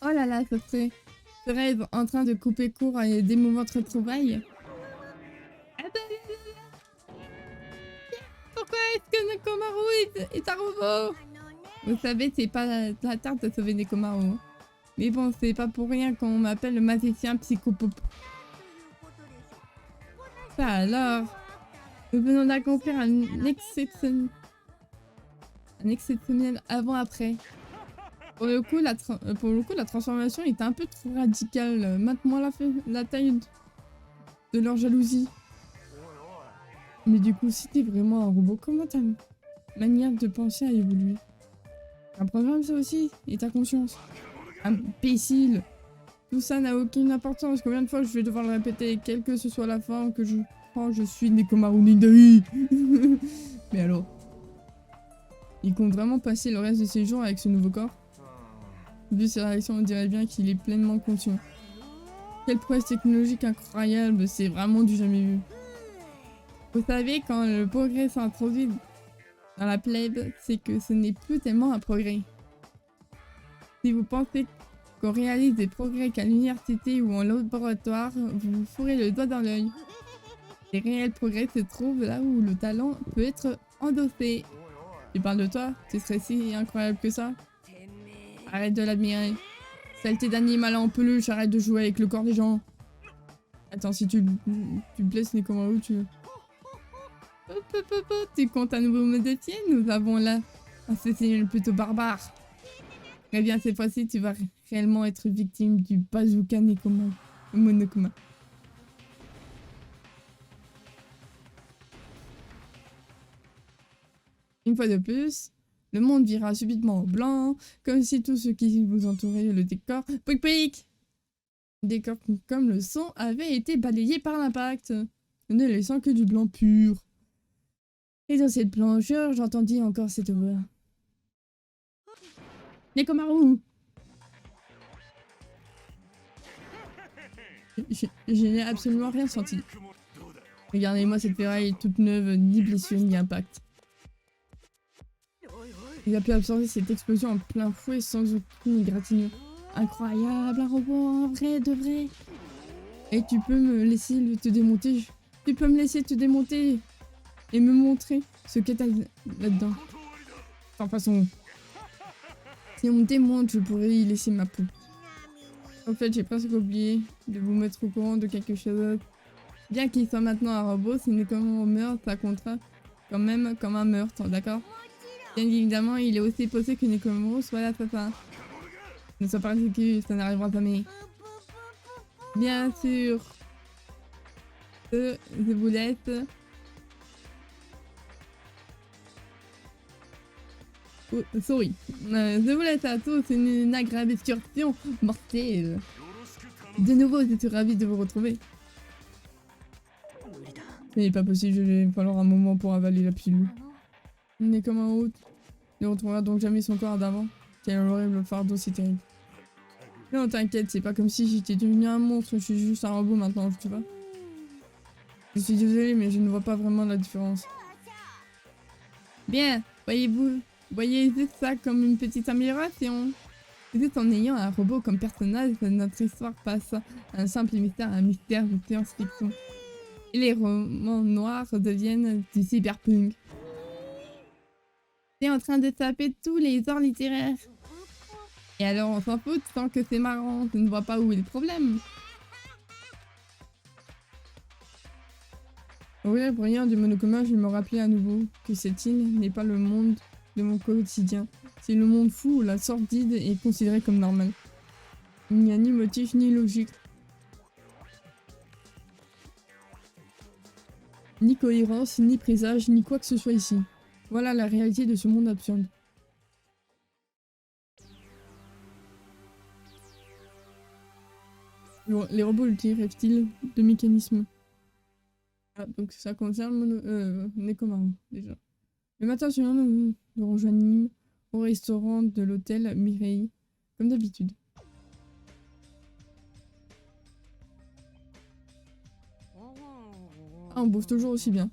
Oh là là, ce rêve en train de couper court à d'émouvantes retrouvailles. Ah bah, pourquoi est-ce que Nekomaru est un robot? Vous savez, c'est pas la tarte de sauver Nekomaru. Mais bon, c'est pas pour rien qu'on m'appelle le magicien psychopop. Ça alors, nous venons d'accomplir un exceptionnel avant-après. Pour le coup, la transformation était un peu trop radicale. Mate-moi la taille de leur jalousie. Mais du coup, si t'es vraiment un robot, comment ta manière de penser a évolué? Un programme ça aussi? Et ta conscience? Imbécile! Tout ça n'a aucune importance. Combien de fois je vais devoir le répéter? Quelle que ce soit la forme que je prends, je suis Nekomaru Nidai. Mais alors? Il compte vraiment passer le reste de ses jours avec ce nouveau corps? Vu ses réactions, on dirait bien qu'il est pleinement conscient. Quelle prouesse technologique incroyable, c'est vraiment du jamais vu. Vous savez, quand le progrès s'introduit dans la plèbe, c'est que ce n'est plus tellement un progrès. Si vous pensez qu'on réalise des progrès qu'à l'université ou en laboratoire, vous vous fourrez le doigt dans l'œil. Les réels progrès se trouvent là où le talent peut être endossé. Tu parles de toi? Tu serais si incroyable que ça? Arrête de l'admirer. Saleté d'animal en peluche, arrête de jouer avec le corps des gens. Attends, si tu blesses Nekomaru, tu... Tu comptes un nouveau mode de tir? Nous avons là un assassin plutôt barbare. Très bien, cette fois-ci, tu vas réellement être victime du bazooka Monokuma. Une fois de plus, le monde vira subitement au blanc, comme si tout ce qui vous entourait, le décor... Pouic pouic! Le décor comme le son avait été balayé par l'impact, ne laissant que du blanc pur. Et dans cette blancheur, j'entendis encore cette voix. Nekomaru! Je n'ai absolument rien senti. Regardez-moi cette ferraille toute neuve, ni blessure ni impact. Il a pu absorber cette explosion en plein fouet sans aucune égratignure. Incroyable, un robot, un vrai de vrai. Et tu peux me laisser te démonter. Tu peux me laisser te démonter et me montrer ce que t'as là-dedans. Enfin, façon. Si on me démonte, je pourrais y laisser ma peau. En fait, j'ai presque oublié de vous mettre au courant de quelque chose. Bien qu'il soit maintenant un robot, si Nekomaru meurt, ça comptera quand même comme un meurtre, d'accord? Bien évidemment, il est aussi possible que Nekomaru soit l'assassin. Ne sois pas risqué, ça n'arrivera jamais. Bien sûr. Je vous laisse. Oh, sorry. Je vous laisse à tous une agréable excursion mortelle. De nouveau, je suis ravie de vous retrouver. Ce n'est pas possible, je vais falloir un moment pour avaler la pilule. Nekomaru ne retrouvera donc jamais son corps d'avant. Quel horrible fardeau, c'est terrible. Non, t'inquiète, c'est pas comme si j'étais devenu un monstre, je suis juste un robot maintenant, tu vois. Je suis désolée, mais je ne vois pas vraiment la différence. Bien, voyez ça comme une petite amélioration. C'est en ayant un robot comme personnage, notre histoire passe un simple mystère à un mystère de science-fiction. Et les romans noirs deviennent du cyberpunk. C'est en train de taper tous les genres littéraires. Et alors on s'en fout tant que c'est marrant, je ne vois pas où est le problème. Oui, pour rien du Monokuma, je me rappelais à nouveau que cette île n'est pas le monde de mon quotidien. C'est le monde fou où la sordide est considérée comme normale. Il n'y a ni motif ni logique. Ni cohérence, ni présage, ni quoi que ce soit ici. Voilà la réalité de ce monde absurde. Les robots utilisent-ils de mécanismes? Ah, donc ça concerne Nekomaru, déjà. Le matin suivant, nous rejoignîmes au restaurant de l'hôtel Mirei, comme d'habitude. Ah, on bouffe toujours aussi bien.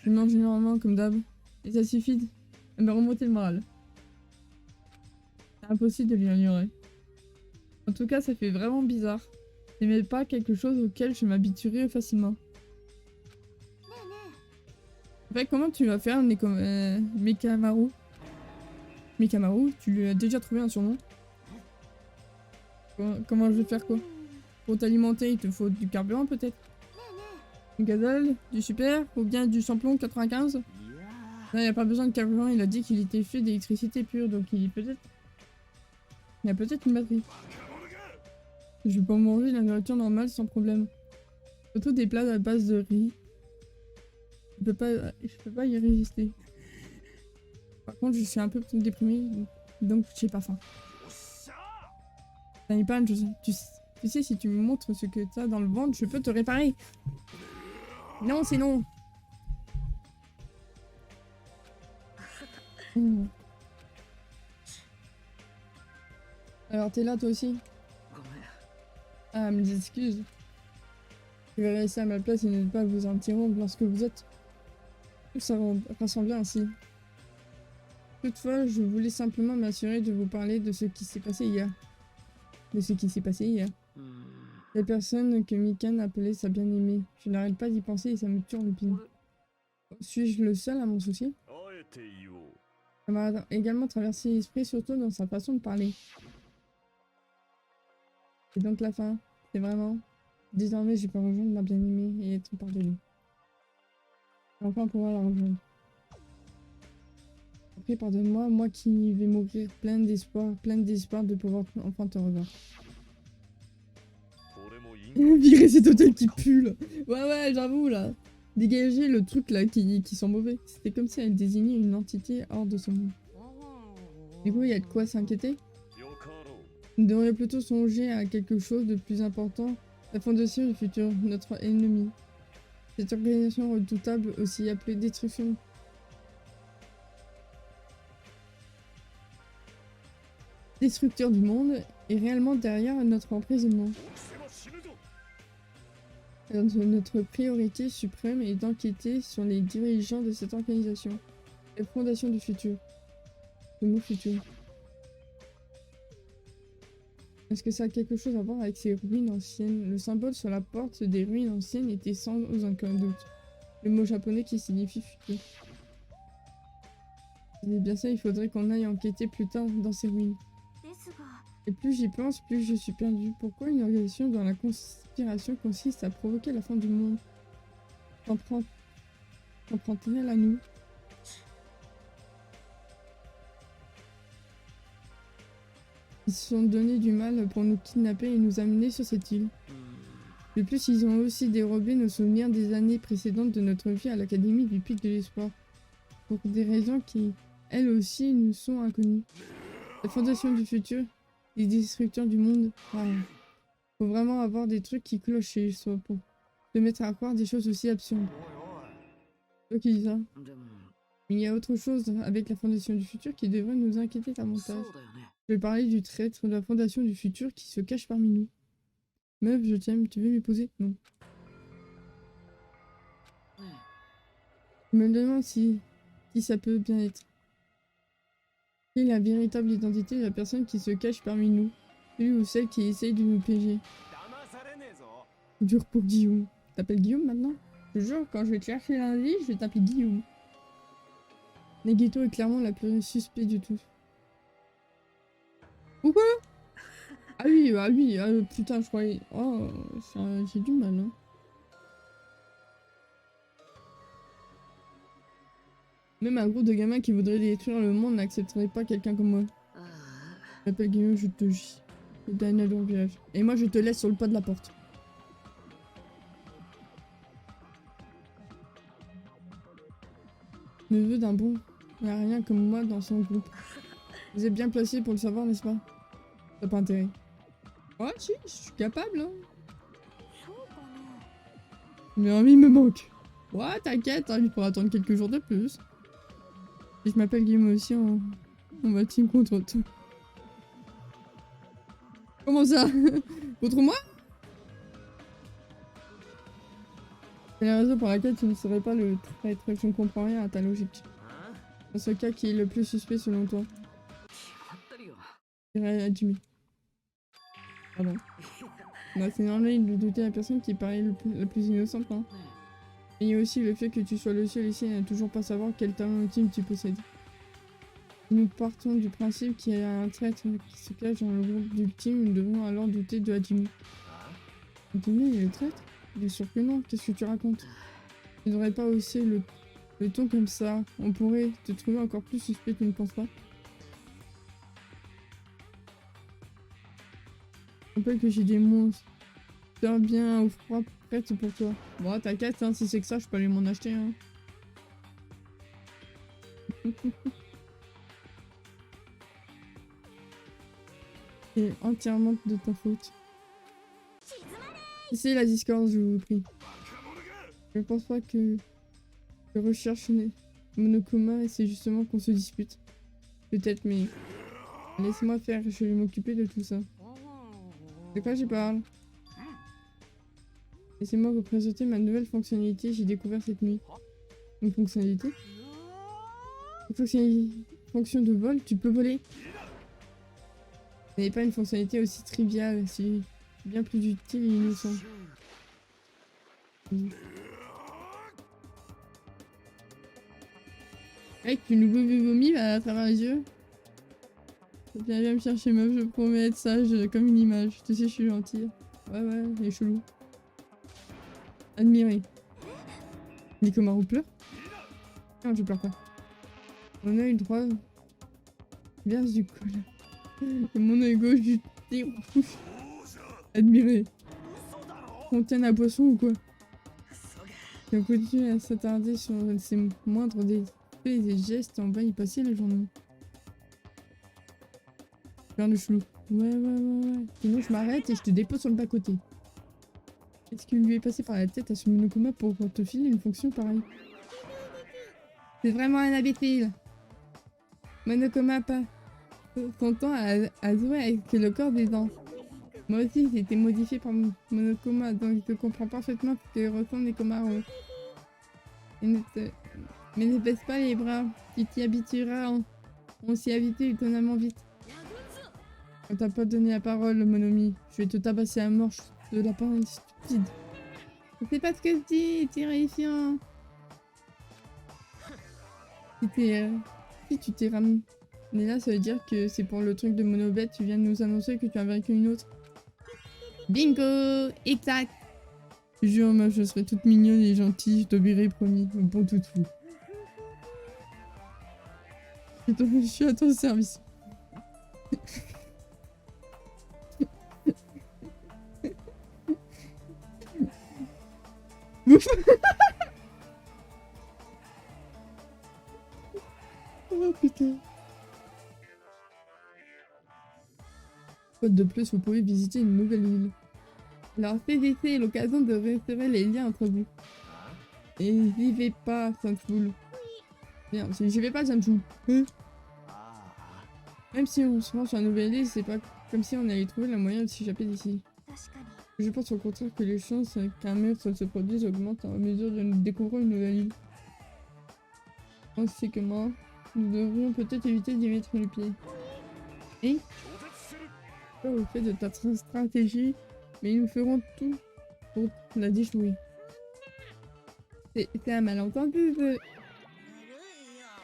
Je mange généralement comme d'hab, et ça suffit à me remonter le moral. C'est impossible de l'ignorer. En tout cas, ça fait vraiment bizarre. Ce n'est pas quelque chose auquel je m'habituerai facilement. En fait, comment tu vas faire Mekamaru? Mekamaru, tu lui as déjà trouvé un surnom? Comment je vais faire quoi? Pour t'alimenter, il te faut du carburant peut-être? Du gazole? Du super? Ou bien du samplon 95? Non, il n'y a pas besoin de carburant, il a dit qu'il était fait d'électricité pure, donc il y a peut-être une batterie. Je peux manger la nourriture normale sans problème. Surtout des plats à base de riz. Je peux pas y résister. Par contre, je suis un peu déprimée, donc j'ai pas faim. Sanipan, tu sais, si tu me montres ce que t'as dans le ventre, je peux te réparer. Non, c'est non. Alors, t'es là, toi aussi? Ah, mes excuses. Je vais rester à ma place et ne pas vous interrompre lorsque vous êtes tous rassemblés ainsi. Toutefois, je voulais simplement m'assurer de vous parler de ce qui s'est passé hier. La personne que Mikan appelait sa bien-aimée. Je n'arrête pas d'y penser et ça me turlupine. Suis-je le seul à m'en soucier? Ça m'a également traversé l'esprit, surtout dans sa façon de parler. C'est donc la fin. C'est vraiment... Désormais, je peux rejoindre ma bien-aimée et être par de lui. Enfin pouvoir la rejoindre. Après, pardonne-moi, moi qui vais mourir plein d'espoir de pouvoir enfin te revoir. Virer cet hôtel qui pue là. Ouais, j'avoue là. Dégager le truc là qui sent mauvais. C'était comme si elle désignait une entité hors de son monde. Du coup, il y a de quoi s'inquiéter. On devrait plutôt songer à quelque chose de plus important. La Fondation du Futur, notre ennemi. Cette organisation redoutable, aussi appelée Destruction. Destructeur du monde, est réellement derrière notre emprisonnement. Notre priorité suprême est d'enquêter sur les dirigeants de cette organisation. La Fondation du Futur. Le mot futur. Est-ce que ça a quelque chose à voir avec ces ruines anciennes? Le symbole sur la porte des ruines anciennes était sans aucun doute le mot japonais qui signifie futur. Si c'est bien ça, il faudrait qu'on aille enquêter plus tard dans ces ruines. Et plus j'y pense, plus je suis perdue. Pourquoi une organisation dont la conspiration consiste à provoquer la fin du monde s'en prend-elle à nous? Ils se sont donné du mal pour nous kidnapper et nous amener sur cette île. De plus, ils ont aussi dérobé nos souvenirs des années précédentes de notre vie à l'Académie du Pic de l'Espoir. Pour des raisons qui, elles aussi, nous sont inconnues. La Fondation du Futur, les destructeurs du monde. Wow. Faut vraiment avoir des trucs qui clochent chez soi pour se mettre à croire des choses aussi absurdes. C'est toi qui dis ça. Mais il y a autre chose avec la Fondation du Futur qui devrait nous inquiéter davantage. Je vais parler du traître de la Fondation du Futur qui se cache parmi nous. Meuf, je t'aime, tu veux m'épouser? Non. Je me demande si ça peut bien être. Quelle est la véritable identité de la personne qui se cache parmi nous? Celui ou celle qui essaye de nous piéger. Dur pour Guillaume. T'appelles Guillaume maintenant? Je te jure, quand je vais te chercher lundi, je vais t'appeler Guillaume. Nagito est clairement la plus suspecte du tout. Pourquoi? Ah oui, putain, je croyais... Oh, j'ai du mal, hein. Même un groupe de gamins qui voudraient détruire le monde n'accepterait pas quelqu'un comme moi. Je m'appelle Guillaume, je te gis. Et moi, je te laisse sur le pas de la porte. Neveu d'un bon, il n'y a rien comme moi dans son groupe. Vous êtes bien placé pour le savoir, n'est-ce pas? T'as pas intérêt. Ouais, si, je suis capable, hein. Mais un ami me manque. Ouais, t'inquiète, hein, il pourra attendre quelques jours de plus. Et je m'appelle Guillaume aussi, on va team contre toi. Comment ça? Contre moi? C'est la raison pour laquelle tu ne serais pas le traître. Je ne comprends rien à ta logique. Dans ce cas, qui est le plus suspect selon toi? Je dirais à Jimmy. Pardon. Bah, c'est normal de douter la personne qui paraît la plus innocente, hein. Et il y a aussi le fait que tu sois le seul ici à ne toujours pas savoir quel talent ultime tu possèdes. Nous partons du principe qu'il y a un traître qui se cache dans le groupe du team, nous devons alors douter de Hajime. Hajime, il est le traître? Bien sûr que non, qu'est-ce que tu racontes? Tu ne devrais pas hausser le ton comme ça, on pourrait te trouver encore plus suspect, tu ne penses pas? Je rappelle que j'ai des monstres. Faire bien au froid prête pour toi. Bon, t'inquiète, hein, si c'est que ça, je peux aller m'en acheter, hein. C'est entièrement de ta faute. C'est la Discord, je vous prie. Je pense pas que je recherche Monokuma et c'est justement qu'on se dispute. Peut-être, mais laisse-moi faire, je vais m'occuper de tout ça. De quoi je parle? Laissez-moi vous présenter ma nouvelle fonctionnalité, j'ai découvert cette nuit. Une fonctionnalité? Fonction de vol, tu peux voler. Ce n'est pas une fonctionnalité aussi triviale, c'est bien plus utile et innocent. Mec, tu nous vomis à travers les yeux. Viens me chercher meuf, je promets être sage comme une image. Tu sais, je suis gentille. Ouais, il est chelou. Admirer. Nikomaru pleure? Non, je pleure pas. Mon œil droit verse du col. Et mon œil gauche du thé rouge. Admirer. Fontaine à boisson ou quoi? Si on continue à s'attarder sur ces moindres défaits et gestes, on va y passer la journée. Faire le chelou. Ouais. Sinon je m'arrête et je te dépose sur le bas-côté. Est-ce qu'il lui est passé par la tête à ce monokoma pour te filer une fonction pareille? C'est vraiment un imbécile. Monokoma pas son temps à jouer avec le corps des gens. Moi aussi j'ai été modifié par mon monokoma, donc je comprends parfaitement ce que ressentent les komaros. Mais ne baisse pas les bras, tu t'y habitueras, on s'y habitue étonnamment vite. On t'a pas donné la parole, Monomi. Je vais te tabasser à mort de lapin stupide. C'est pas ce que je dis, terrifiant. Si tu t'es ramené là, ça veut dire que c'est pour le truc de Monobet, tu viens de nous annoncer que tu as vaincu une autre. Bingo! Exact! Je jure, meuf, je serai toute mignonne et gentille, je t'obéirai, promis. Bon tout fou. Je suis à ton service. Ouf. Oh putain. Faute de plus, vous pouvez visiter une nouvelle île. Alors saisissez l'occasion de resserrer les liens entre vous. Et j'y vais pas, ça me saoule. Bien, si j'y vais pas, ça me saoule. Même si on se rend sur la nouvelle île, c'est pas comme si on allait trouver le moyen de s'échapper d'ici. Je pense au contraire que les chances qu'un meurtre se produise augmentent à mesure de nous découvrir une nouvelle île. Conséquemment, nous devrions peut-être éviter d'y mettre le pied. Et pas au fait de ta stratégie, mais nous ferons tout pour la déjouer. C'est un malentendu,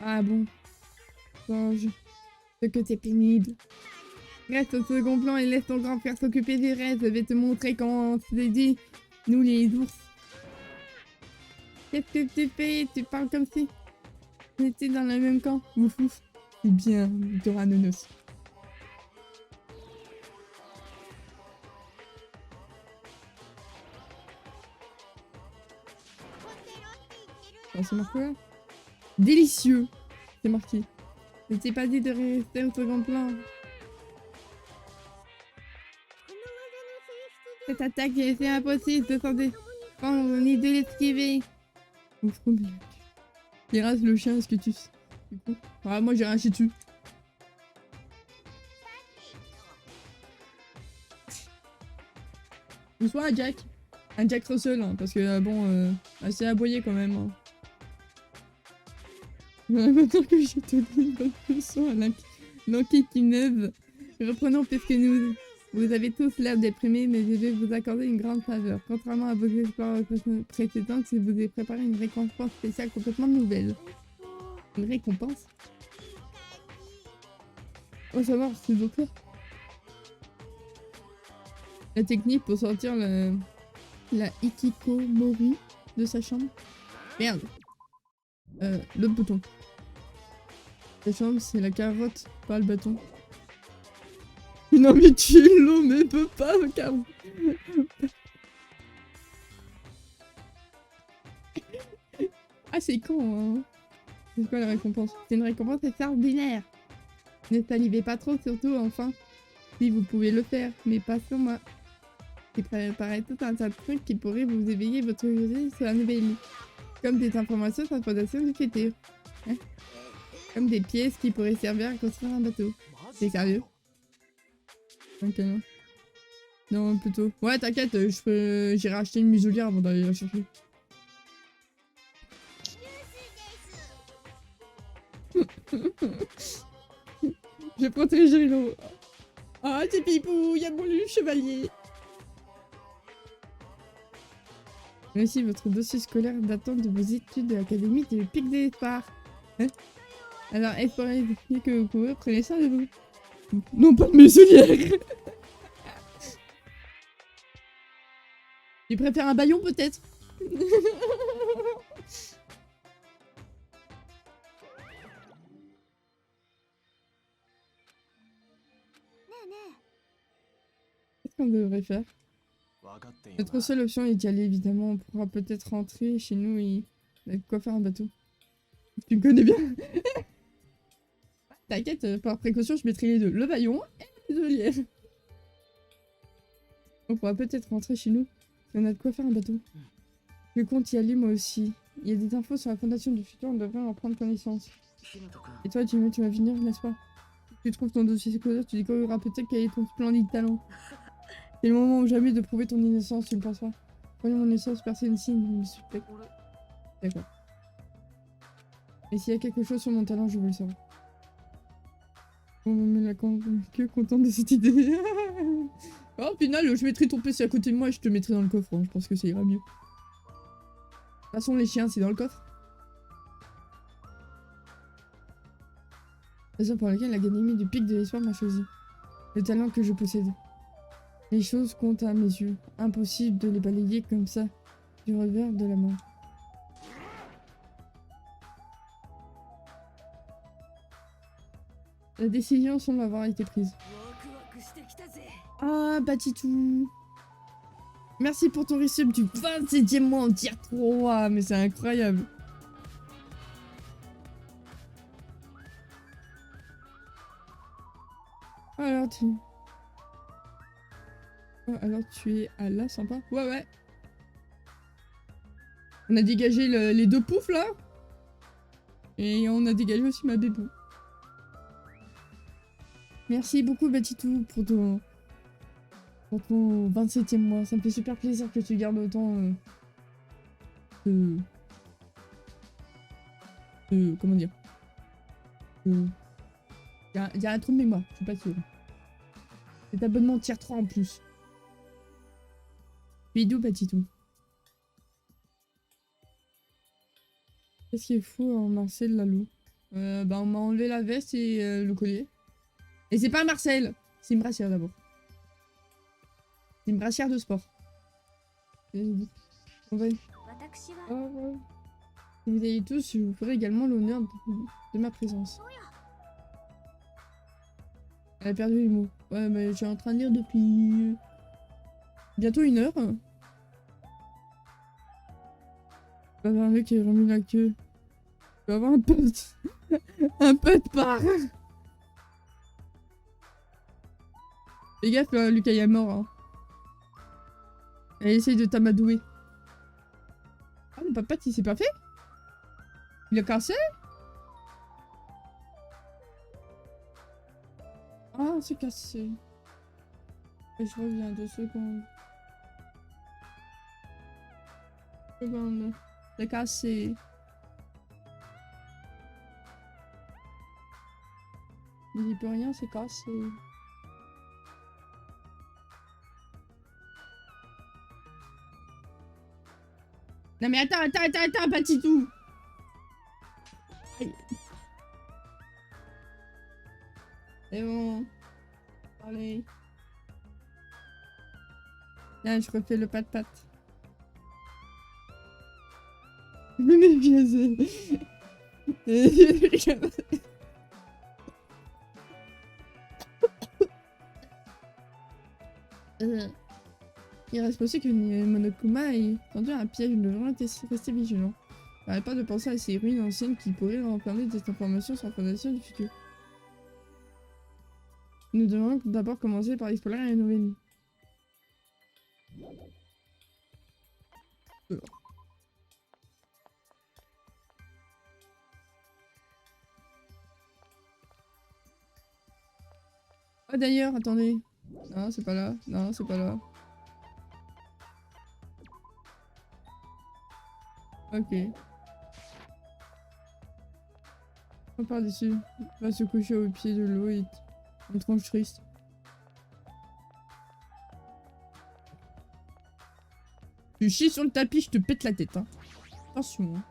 Ah bon. Change. Ce que t'es pénible. Reste au second plan et laisse ton grand frère s'occuper des restes. Je vais te montrer comment c'est dit. Nous les ours. Qu'est-ce que tu fais? Tu parles comme si on était dans le même camp. Ouf ouf. C'est bien, Doranonos. Oh, c'est marqué là? Délicieux. C'est marqué. Je t'ai pas dit de rester au second plan. Cette attaque, c'est impossible de s'en défendre ni de l'esquiver. Ouf, combien. Il rase le chien, est-ce que tu... Du coup... Ah, moi j'ai rien chié dessus. Ou soit un Jack. Un Jack Russell, hein, parce que bon, assez aboyé quand même. Hein. Maintenant que j'ai donné une bonne leçon à l'enquiquineuse, reprenons puisque vous avez tous l'air déprimés, mais je vais vous accorder une grande faveur. Contrairement à vos espoirs précédents, je vous ai préparé une récompense spéciale complètement nouvelle. Une récompense? Oh, ça marche, c'est donc là. La technique pour sortir la Ikikomori de sa chambre. Merde. L'autre bouton. La chambre, c'est la carotte, pas le bâton. Une envie de tuer l'eau, mais peut pas, car... Ah, c'est con, hein. C'est quoi la récompense? C'est une récompense extraordinaire. Ne salivez pas trop, surtout, enfin. Si vous pouvez le faire, mais pas sur moi. J'ai préparé tout un tas de trucs qui pourraient vous éveiller votre curiosité sur la nouvelle île. Comme des informations sur la fondation du futur. Hein? Comme des pièces qui pourraient servir à construire un bateau. C'est sérieux? Ok, non. Non, plutôt. Ouais, t'inquiète, j'irai acheter une muselière avant d'aller la chercher. Je protégerai l'eau. Ah, c'est Pipou, y'a mon chevalier. Voici votre dossier scolaire datant de vos études de l'académie de Pic des Espoirs. Hein? Alors, espérez que vous pouvez, prenez soin de vous. Non, pas de muselière. Tu préfères un baillon, peut-être? Qu'est-ce qu'on devrait faire? Notre seule option est d'y aller, évidemment. On pourra peut-être rentrer chez nous et... On a de quoi faire un bateau. Tu me connais bien. T'inquiète, par précaution, je mettrai les deux. Le baillon et le lièvre. On pourra peut-être rentrer chez nous si on a de quoi faire un bateau. Je compte y aller moi aussi. Il y a des infos sur la fondation du futur, on devrait en prendre connaissance. Et toi, tu vas venir, n'est-ce pas? Tu trouves ton dossier secondaire, tu découvriras peut-être quel est ton splendide talent. C'est le moment ou jamais de prouver ton innocence, tu ne penses pas? Voyons mon innocence, personne ici ne me suspecte. D'accord. Et s'il y a quelque chose sur mon talent, je veux le savoir. On me met la queue contente de cette idée. Oh, au final, je mettrai ton PC à côté de moi et je te mettrai dans le coffre. Hein. Je pense que ça ira mieux. De toute façon, les chiens, c'est dans le coffre. Raison pour laquelle l'Académie du Pic de l'Espoir m'a choisi. Le talent que je possède. Les choses comptent à mes yeux. Impossible de les balayer comme ça, du revers de la main. La décision semble avoir été prise. Ah, Batitou. Merci pour ton resub du 27e mois en tier 3. Mais c'est incroyable. Alors tu es à la sympa. Ouais. On a dégagé les deux poufs là. Et on a dégagé aussi ma bébou. Merci beaucoup Batitou pour ton 27e mois. Ça me fait super plaisir que tu gardes autant comment dire, il y a un trou de mémoire, je suis pas sûre. Cet abonnement tier 3 en plus. Bidou Batitou. Qu'est-ce qui est fou en Marcel Lalou? Bah on m'a enlevé la veste et le collier. Et c'est pas un Marcel, c'est une brassière d'abord. C'est une brassière de sport. On va... Oh. Vous allez tous, je vous ferai également l'honneur de ma présence. Elle a perdu les mots. Ouais, mais je suis en train de lire depuis... bientôt 1 heure. Je vais avoir un mec qui a remis la queue. Je vais avoir un pote. Un pote part. Fais gaffe, Lucas il est mort. Hein. Elle essaye de t'amadouer. Ah, le papa, il s'est pas fait? Il a cassé? Ah, c'est cassé. Et je reviens 2 secondes. C'est cassé. Il dit plus rien, c'est cassé. Non mais attends, Batitou. C'est bon. Allez. Là, je refais le pat-pat. Mais bien Il reste possible que Monokuma ait tendu un piège, nous devrons rester vigilants. N'arrête pas de penser à ces ruines anciennes qui pourraient renfermer des informations sur la fondation du futur. Nous devons d'abord commencer par explorer la nouvelle. Oh d'ailleurs, attendez. Non, c'est pas là. Non, c'est pas là. Ok. On part d'ici. Va se coucher au pied de l'eau et une tronche triste. Tu chies sur le tapis, je te pète la tête. Hein. Attention. Hein.